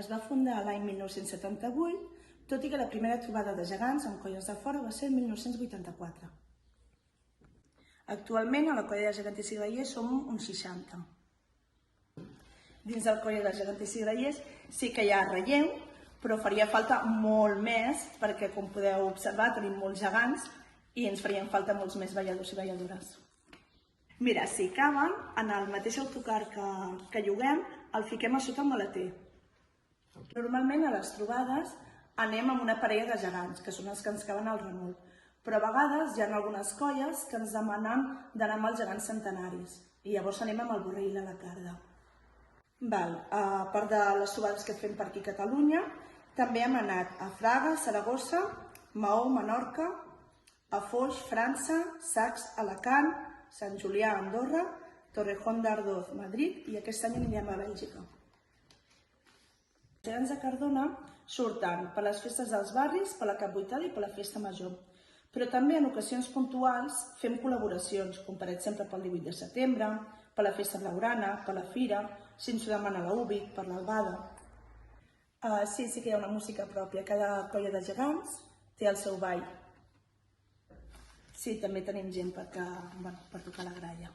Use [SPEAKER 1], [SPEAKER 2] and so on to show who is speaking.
[SPEAKER 1] Es va fundar l'any 1978, tot i que la primera trobada de gegants amb colles de fora va ser el 1984. Actualment a la colla de gegants i grallers som uns 60. Dins del colla de gegants i grallers sí que hi ha relleu, però faria falta molt més perquè, com podeu observar, tenim molts gegants i ens farien falta molts més balladors i balladores. Mira, si caben, en el mateix autocar que lloguem, el fiquem a sota el maleter. Normalment a les trobades anem amb una parella de gegants, que són els que ens caben al remolc, però a vegades hi ha algunes colles que ens demanen d'anar amb els gegants centenaris i llavors anem amb el Borrell i l'Alacarda. A part de les trobades que fem per aquí a Catalunya, també hem anat a Fraga, Saragossa, Maó, Menorca, a Foix, França, Sacs, Alacant, Sant Julià, Andorra, Torrejón de Ardoz, Madrid i aquest any anirem a Bèlgica. Els gegants de Cardona surten per les festes dels barris, per la capbuitada i per la festa major. Però també en ocasions puntuals fem col·laboracions, com per exemple pel 18 de setembre, per la festa blaugrana, per la fira, si ens ho demana la UBI, per l'Albada. Sí que hi ha una música pròpia. Cada colla de gegants té el seu ball. Sí, també tenim gent per tocar la gralla.